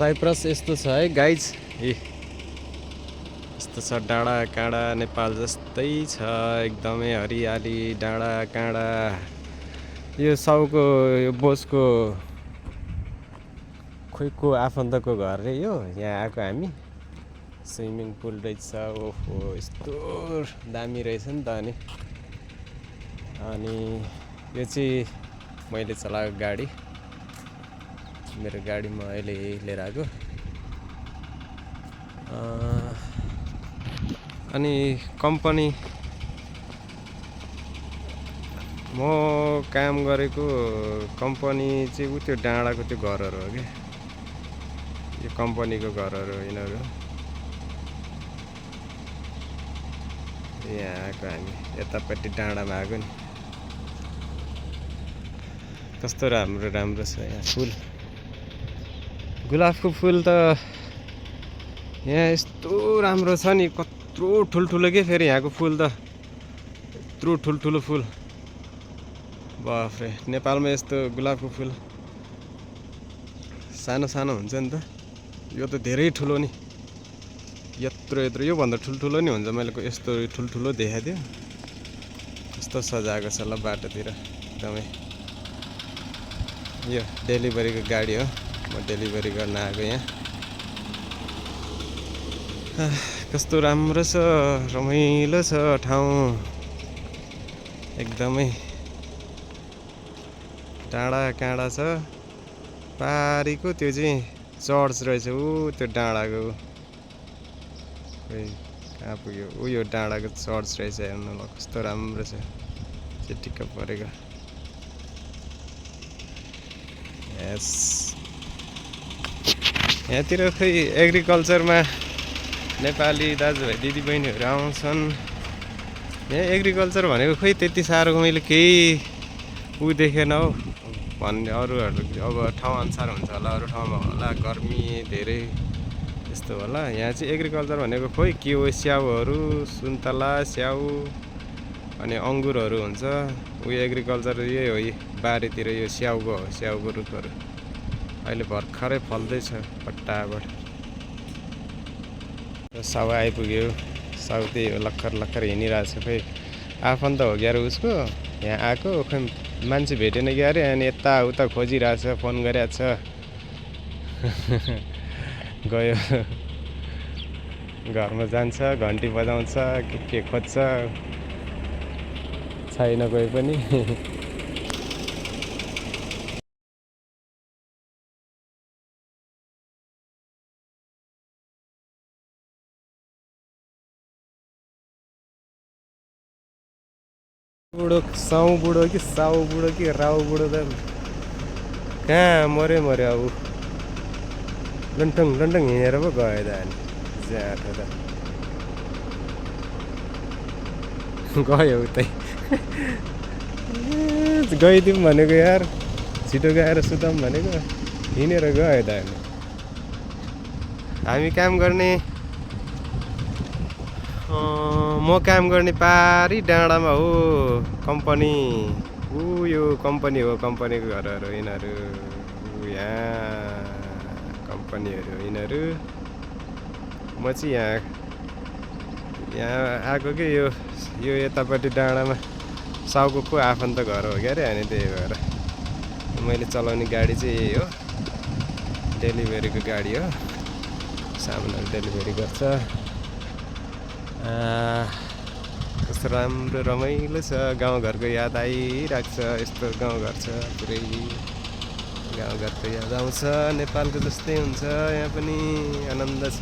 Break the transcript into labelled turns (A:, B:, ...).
A: Cyprus यस्तो छ है गाइज। यस्तो छ डाँडा काँडा, नेपाल जस्तै छ एकदमै हरियाली डाँडा काँडा। यो साउको यो बोसको खोइको आफन्तको घर रे यो। यहाँ आएको हामी। स्विमिङ पुल रहेछ। ओहो यस्तो दामी रहेछ नि त। अनि यो चाहिँ मैले चलाएको गाडी, मेरो गाडी म अहिले लिएर आएको। अनि कम्पनी म काम गरेको कम्पनी चाहिँ त्यो डाँडाको त्यो घरहरू हो क्या। यो कम्पनीको घरहरू हो यिनीहरू। यहाँ आएको हामी, यतापट्टि डाँडामा आएको नि। कस्तो राम्रो राम्रो छ यहाँ फुल। गुलाबको फुल त यहाँ यस्तो राम्रो छ नि, कत्रो ठुल्ठुलो के फेरि यहाँको फुल त यत्रो ठुल्ठुलो फुल। बाफ्रे, नेपालमा यस्तो गुलाबको फुल सानो सानो हुन्छ नि त। यो त धेरै ठुलो नि, यत्रो यत्रो, योभन्दा ठुल्ठुलो नि हुन्छ। मैले यस्तो ठुल्ठुलो देखाएको थियो। कस्तो सजाएको छ ल बाटोतिर एकदमै। यो डेलिभरीको गाडी हो, म डेलिभरी गर्न आएको यहाँ। कस्तो राम्रो छ, रमाइलो छ ठाउँ एकदमै। डाँडा काँडा छ। पारीको त्यो चाहिँ चर्च रहेछ। ऊ त्यो डाँडाको कहाँ पुग्यो? यो डाँडाको चर्च रहेछ। हेर्नु ल कस्तो राम्रो छ, चिटिक्क परेको। यस, यहाँतिर खै एग्रिकल्चरमा नेपाली दाजुभाइ दिदीबहिनीहरू आउँछन्। यहाँ एग्रिकल्चर भनेको खोइ त्यति साह्रो मैले केही देखेन हौ भन्ने। अरूहरू अब ठाउँ अनुसार हुन्छ होला, अरू ठाउँमा होला गर्मी धेरै यस्तो होला। यहाँ चाहिँ एग्रिकल्चर भनेको खोइ के हो, स्याउहरू, सुन्तला स्याउ अनि अङ्गुरहरू हुन्छ। एग्रिकल्चर यही हो, बारीतिर यो स्याउको हो, स्याउको रुखहरू अहिले भर्खरै फल्दैछ पट्टाबाट। साउ आइपुग्यो। साउ त्यही हो, लक्खर लक्खर हिँडिरहेको छ। खोइ आफन्त हो क्या उसको। यहाँ आएको खोइ मान्छे भेटेन क्या अरे, अनि यताउता खोजिरहेछ, फोन गरिरहेको छ। गयो घरमा जान्छ, घन्टी बजाउँछ, के खोज्छ, छैन कोही पनि। बुढो साउ बुढो कि साउ बुढो कि राउ बुढो त कहाँ मऱ्यो अब। लन्टङ लन्टङ हिँडेर पो गयो त अनि ज्याठो त गयो उतै। गइदिउँ भनेको यार, छिटो गएर सुताउँ भनेको, हिँडेर गयो त अनि। हामी काम गर्ने, म काम गर्ने पारी डाँडामा हो कम्पनी। यो कम्पनी हो, कम्पनीको घरहरू यिनीहरू। यहाँ कम्पनीहरू यिनीहरू। म चाहिँ यहाँ आएको कि यो यतापट्टि डाँडामा साउको को आफन्त घर हो क्या अरे। अनि त्यही भएर मैले चलाउने गाडी चाहिँ यही हो, डेलिभरीको गाडी हो। सामानहरू डेलिभरी गर्छ। कस्तो राम्रो रमाइलो छ। गाउँघरको याद आइरहेको छ। यस्तो गाउँघर छ, पुरै गाउँघरको याद आउँछ। नेपालको जस्तै हुन्छ यहाँ पनि, आनन्द छ।